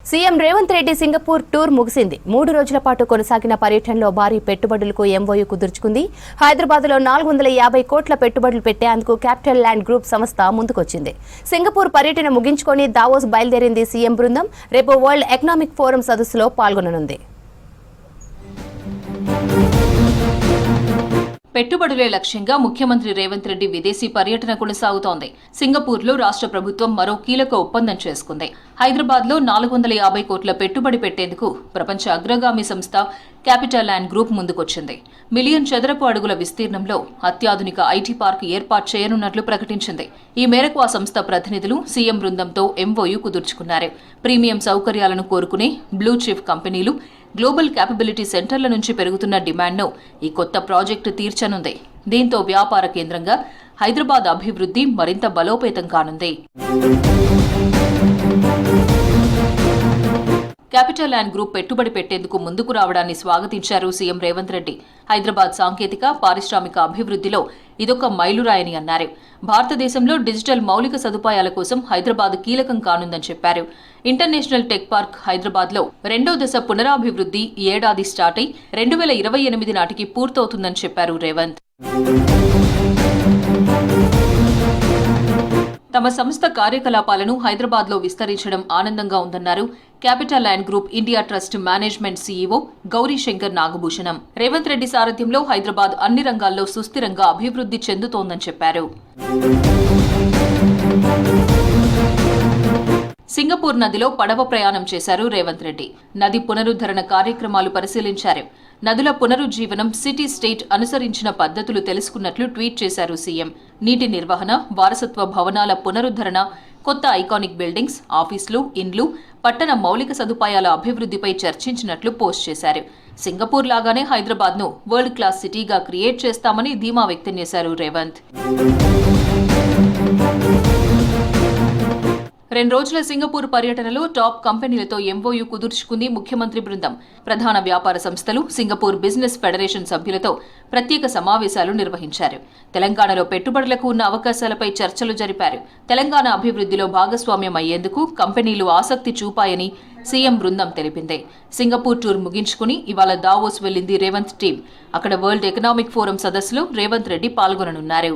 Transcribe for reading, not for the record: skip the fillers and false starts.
CM Revanth Reddy Singapore tour ముగిసింది. 3 రోజుల పాటు కొనసాగిన పర్యటనలో భారీ పెట్టుబడులకు ఎంఓయూ కుదుర్చుకుంది. హైదరాబాద్లో 450 కోట్ల పెట్టుబడులు పెట్టేందుకు క్యాపిటల్ ల్యాండ్ గ్రూప్ సంస్థ ముందుకొచ్చింది. సింగపూర్ పర్యటన ముగించుకొని దావోస్ బయలుదేరింది సీఎం బృందం. రేపు వరల్డ్ ఎకనామిక్ ఫోరం సదస్సులో పాల్గొననుంది. పెట్టుబడులే లక్ష్యంగా ముఖ్యమంత్రి రేవంత్ రెడ్డి విదేశీ పర్యటన కొనసాగుతోంది. సింగపూర్లో రాష్ట్ర ప్రభుత్వం మరో కీలక ఒప్పందం చేసుకుంది. హైదరాబాద్లో 450 కోట్ల పెట్టుబడి పెట్టేందుకు ప్రపంచ అగ్రగామి సంస్థ క్యాపిటల్ ల్యాండ్ గ్రూప్ ముందుకొచ్చింది. మిలియన్ చదరపు అడుగుల విస్తీర్ణంలో అత్యాధునిక ఐటీ పార్క్ ఏర్పాటు చేయనున్నట్లు ప్రకటించింది. ఈ మేరకు ఆ సంస్థ ప్రతినిధులు సీఎం బృందంతో ఎంఓయూ కుదుర్చుకున్నారు. ప్రీమియం సౌకర్యాలను కోరుకునే బ్లూ చిప్ కంపెనీలు, గ్లోబల్ క్యాపబిలిటీ సెంటర్ల నుంచి పెరుగుతున్న డిమాండ్ను ఈ కొత్త ప్రాజెక్టు తీర్చనుంది. దీంతో వ్యాపార కేంద్రంగా హైదరాబాద్ అభివృద్ధి మరింత బలోపేతం కానుంది. క్యాపిటల్ ల్యాండ్ గ్రూప్ పెట్టుబడి పెట్టేందుకు ముందుకు రావడాన్ని స్వాగతించారు సీఎం రేవంత్ రెడ్డి. హైదరాబాద్ సాంకేతిక, పారిశ్రామిక అభివృద్ధిలో ఇదొక మైలురాయని అన్నారు. భారతదేశంలో డిజిటల్ మౌలిక సదుపాయాల కోసం హైదరాబాద్ కీలకం కానుందని చెప్పారు. ఇంటర్నేషనల్ టెక్ పార్క్ హైదరాబాద్లో 2వ దశ పునరాభివృద్ధి ఈ ఏడాది స్టార్ట్ అయి 2028 నాటికి పూర్తవుతుందని చెప్పారు రేవంత్. తమ సంస్థ కార్యకలాపాలను హైదరాబాద్లో విస్తరించడం ఆనందంగా ఉందన్నారు capital land group India trust management CEO Gauri Shankar Nagabhushanam. Revanth Reddy సారథ్యంలో హైదరాబాద్ అన్ని రంగాల్లో సుస్థిరంగా అభివృద్ధి చెందుతోందని చెప్పారు. సింగపూర్ నదిలో పడవ ప్రయాణం చేశారు రేవంత్ రెడ్డి. నది పునరుద్ధరణ కార్యక్రమాలు పరిశీలించారు. నదుల పునరుజ్జీవనం, సిటీ స్టేట్ అనుసరించిన పద్ధతులు తెలుసుకున్నట్లు ట్వీట్ చేశారు సీఎం. నీటి నిర్వహణ, వారసత్వ భవనాల పునరుద్ధరణ, కొత్త ఐకానిక్ బిల్డింగ్స్, ఆఫీసులు, ఇండ్లు, పట్టణ మౌలిక సదుపాయాల అభివృద్ధిపై చర్చించినట్లు పోస్ట్ చేశారు. సింగపూర్ లాగానే హైదరాబాద్ను వరల్డ్ క్లాస్ సిటీగా క్రియేట్ చేస్తామని ధీమా వ్యక్తం చేశారు రేవంత్. 2 రోజుల సింగపూర్ పర్యటనలో టాప్ కంపెనీలతో ఎంఓయూ కుదుర్చుకుంది ముఖ్యమంత్రి బృందం. ప్రధాన వ్యాపార సంస్థలు, సింగపూర్ బిజినెస్ ఫెడరేషన్ సభ్యులతో ప్రత్యేక సమావేశాలు నిర్వహించారు. తెలంగాణలో పెట్టుబడులకు ఉన్న అవకాశాలపై చర్చలు జరిపారు. తెలంగాణ అభివృద్ధిలో భాగస్వామ్యం అయ్యేందుకు కంపెనీలు ఆసక్తి చూపాయని సీఎం బృందం తెలిపింది. సింగపూర్ టూర్ ముగించుకుని ఇవాళ దావోస్ వెళ్లింది రేవంత్ టీం. అక్కడ వరల్డ్ ఎకనామిక్ ఫోరం సదస్సులో రేవంత్ రెడ్డి పాల్గొననున్నారు.